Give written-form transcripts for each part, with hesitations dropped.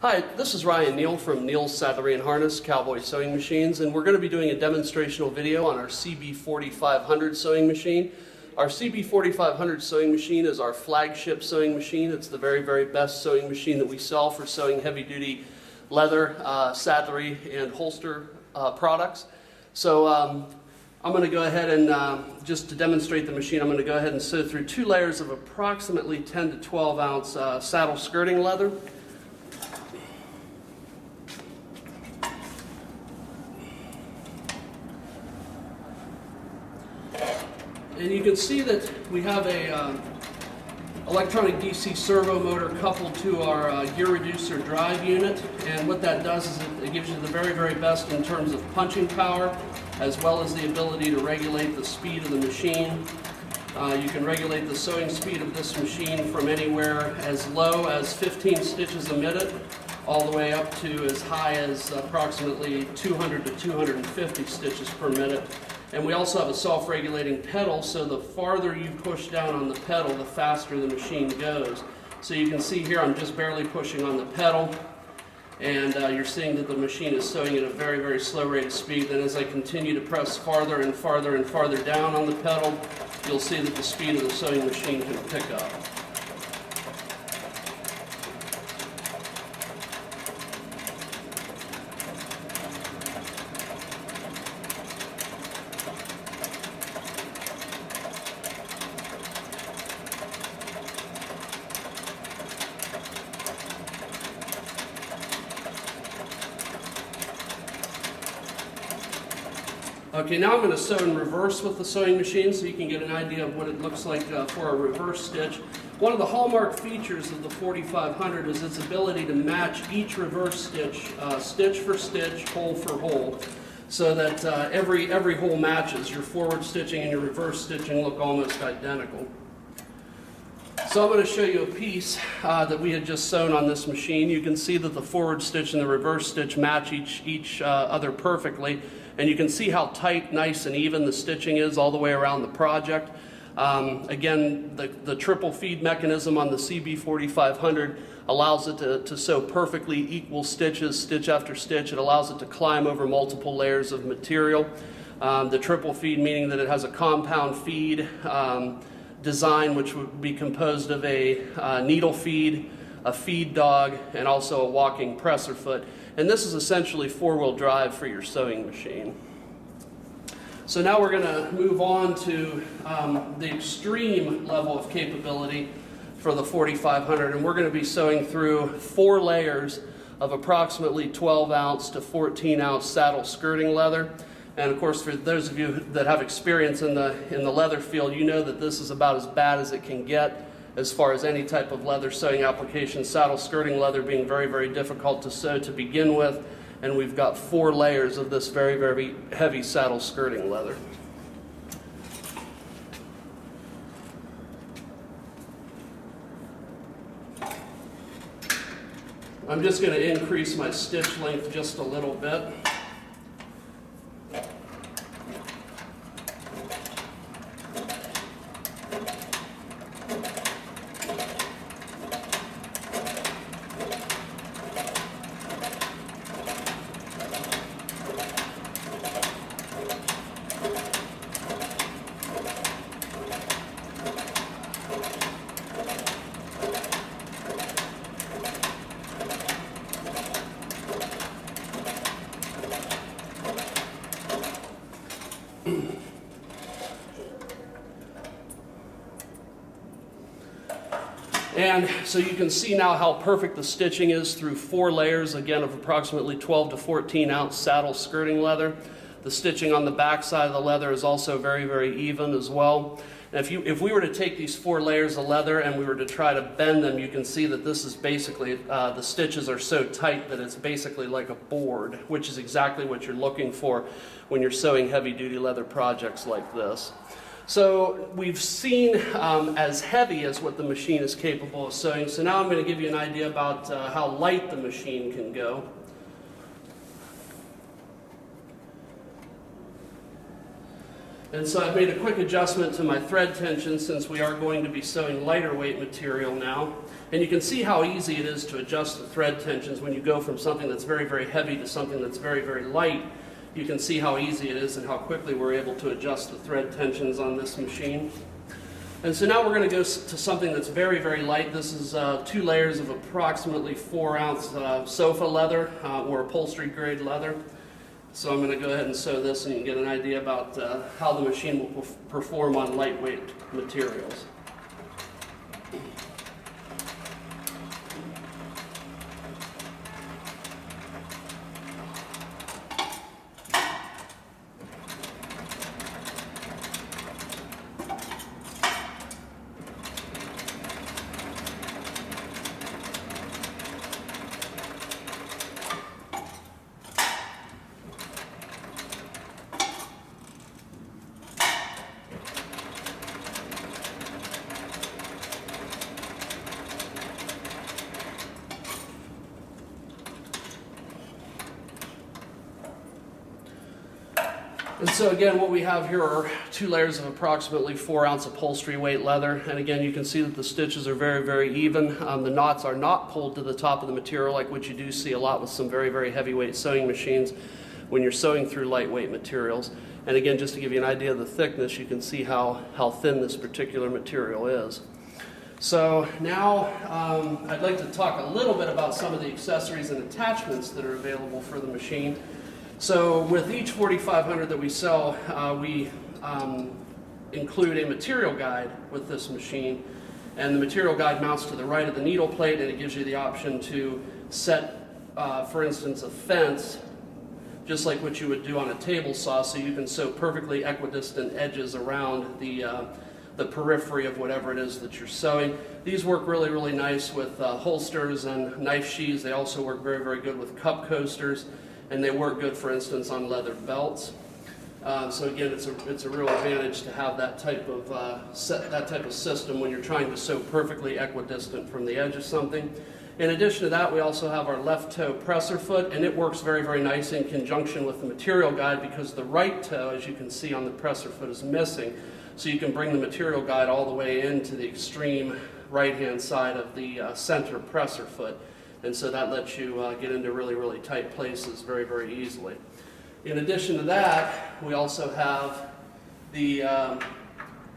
Hi, this is Ryan Neal from Neal's Saddlery and Harness Cowboy Sewing Machines, and we're going to be doing a demonstrational video on our CB4500 sewing machine. Our CB4500 sewing machine is our flagship sewing machine. It's the very best sewing machine that we sell for sewing heavy-duty leather, saddlery, and holster products. So I'm going to go ahead and, just to demonstrate the machine, I'm going to go ahead and sew through 2 layers of approximately 10 to 12 ounce saddle skirting leather. And you can see that we have a electronic DC servo motor coupled to our gear reducer drive unit, and what that does is it gives you the very best in terms of punching power, as well as the ability to regulate the speed of the machine. You can regulate the sewing speed of this machine from anywhere as low as 15 stitches a minute all the way up to as high as approximately 200 to 250 stitches per minute. And we also have a self-regulating pedal, so the farther you push down on the pedal, the faster the machine goes. So you can see here I'm just barely pushing on the pedal, and you're seeing that the machine is sewing at a very slow rate of speed. Then as I continue to press farther and farther down on the pedal, you'll see that the speed of the sewing machine can pick up. Okay, now I'm going to sew in reverse with the sewing machine so you can get an idea of what it looks like for a reverse stitch. One of the hallmark features of the 4500 is its ability to match each reverse stitch, stitch for stitch, hole for hole, so that every hole matches. Your forward stitching and your reverse stitching look almost identical. So I'm going to show you a piece that we had just sewn on this machine. You can see that the forward stitch and the reverse stitch match each other perfectly. And you can see how tight, nice, and even the stitching is all the way around the project. Again, the triple feed mechanism on the CB4500 allows it to sew perfectly equal stitches, stitch after stitch. It allows it to climb over multiple layers of material. The triple feed meaning that it has a compound feed design, which would be composed of a needle feed, a feed dog, and also a walking presser foot. And this is essentially 4-wheel drive for your sewing machine. So now we're going to move on to the extreme level of capability for the 4500, and we're going to be sewing through 4 layers of approximately 12 ounce to 14 ounce saddle skirting leather. And of course, for those of you that have experience in the leather field, you know that this is about as bad as it can get as far as any type of leather sewing application, saddle skirting leather being very difficult to sew to begin with, and we've got 4 layers of this very heavy saddle skirting leather. I'm just going to increase my stitch length just a little bit. And so you can see now how perfect the stitching is through 4 layers, again, of approximately 12 to 14 ounce saddle skirting leather. The stitching on the back side of the leather is also very even as well. And if we were to take these 4 layers of leather and we were to try to bend them, you can see that this is basically, the stitches are so tight that it's basically like a board, which is exactly what you're looking for when you're sewing heavy-duty leather projects like this. So we've seen as heavy as what the machine is capable of sewing. So now I'm going to give you an idea about how light the machine can go. And so I've made a quick adjustment to my thread tension since we are going to be sewing lighter weight material now. And you can see how easy it is to adjust the thread tensions when you go from something that's very, very heavy to something that's very, very light. You can see how easy it is and how quickly we're able to adjust the thread tensions on this machine. And so now we're going to go to something that's very, very light. This is 2 layers of approximately 4-ounce sofa leather or upholstery grade leather. So I'm going to go ahead and sew this, and you can get an idea about how the machine will perform on lightweight materials. And so again, what we have here are 2 layers of approximately 4-ounce upholstery weight leather. And again, you can see that the stitches are very, very even. The knots are not pulled to the top of the material like what you do see a lot with some very, very heavyweight sewing machines when you're sewing through lightweight materials. And again, just to give you an idea of the thickness, you can see how thin this particular material is. So now I'd like to talk a little bit about some of the accessories and attachments that are available for the machine. So with each 4500 that we sell, we include a material guide with this machine, and the material guide mounts to the right of the needle plate, and it gives you the option to set, for instance, a fence, just like what you would do on a table saw, so you can sew perfectly equidistant edges around the periphery of whatever it is that you're sewing. These work really, really nice with holsters and knife sheaths. They also work very, very good with cup coasters. And they work good, for instance, on leather belts. So again, it's a real advantage to have that type of system when you're trying to sew perfectly equidistant from the edge of something. In addition to that, we also have our left toe presser foot, and it works very, very nice in conjunction with the material guide because the right toe, as you can see on the presser foot, is missing. So you can bring the material guide all the way into the extreme right-hand side of the center presser foot. And so that lets you get into really, really tight places very, very easily. In addition to that, we also have the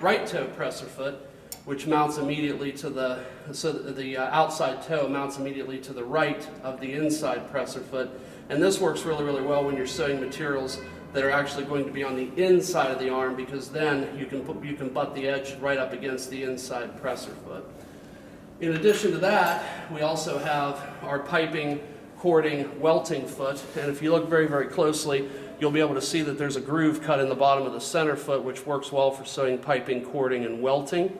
right toe presser foot, which mounts immediately to the outside toe mounts immediately to the right of the inside presser foot. And this works really, really well when you're sewing materials that are actually going to be on the inside of the arm, because then you can butt the edge right up against the inside presser foot. In addition to that, we also have our piping, cording, welting foot, and if you look very, very closely, you'll be able to see that there's a groove cut in the bottom of the center foot, which works well for sewing piping, cording, and welting.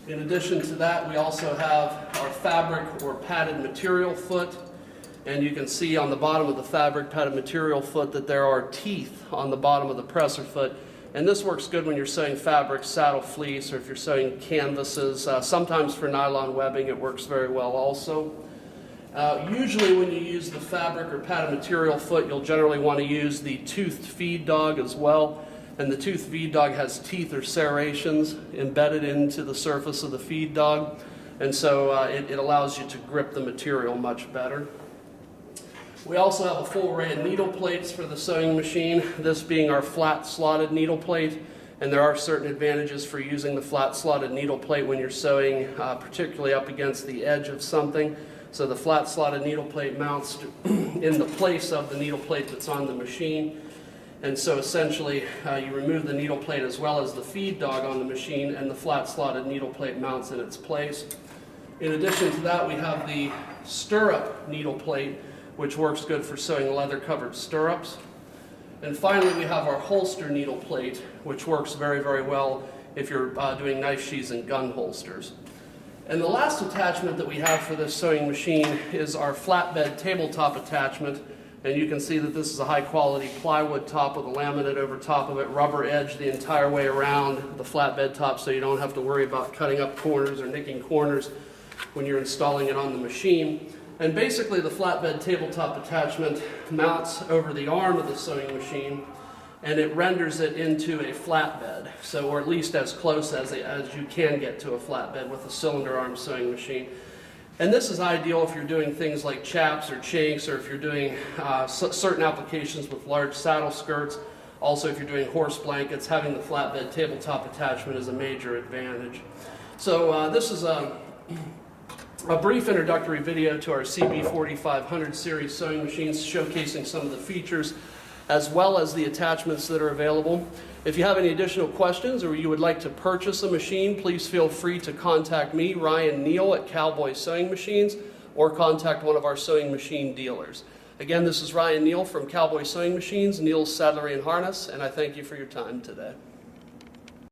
In addition to that, we also have our fabric or padded material foot, and you can see on the bottom of the fabric padded material foot that there are teeth on the bottom of the presser foot. And this works good when you're sewing fabric, saddle fleece, or if you're sewing canvases. Sometimes for nylon webbing it works very well also. Usually when you use the fabric or padded material foot, you'll generally want to use the toothed feed dog as well. And the toothed feed dog has teeth or serrations embedded into the surface of the feed dog. And so it allows you to grip the material much better. We also have a full array of needle plates for the sewing machine, this being our flat slotted needle plate, and there are certain advantages for using the flat slotted needle plate when you're sewing particularly up against the edge of something. So the flat slotted needle plate mounts in the place of the needle plate that's on the machine, and so essentially you remove the needle plate as well as the feed dog on the machine, and the flat slotted needle plate mounts in its place. In addition to that, we have the stirrup needle plate, which works good for sewing leather-covered stirrups. And finally, we have our holster needle plate, which works very, very well if you're doing knife sheaths and gun holsters. And the last attachment that we have for this sewing machine is our flatbed tabletop attachment. And you can see that this is a high-quality plywood top with a laminate over top of it, rubber edge the entire way around the flatbed top, so you don't have to worry about cutting up corners or nicking corners when you're installing it on the machine. And basically the flatbed tabletop attachment mounts over the arm of the sewing machine, and it renders it into a flatbed, so, or at least as close as you can get to a flatbed with a cylinder arm sewing machine. And this is ideal if you're doing things like chaps or chinks, or if you're doing certain applications with large saddle skirts. Also, if you're doing horse blankets, having the flatbed tabletop attachment is a major advantage. So this is a brief introductory video to our CB4500 series sewing machines, showcasing some of the features as well as the attachments that are available. If you have any additional questions or you would like to purchase a machine, please feel free to contact me, Ryan Neal, at Cowboy Sewing Machines, or contact one of our sewing machine dealers. Again, this is Ryan Neal from Cowboy Sewing Machines, Neal's Saddlery and Harness, and I thank you for your time today.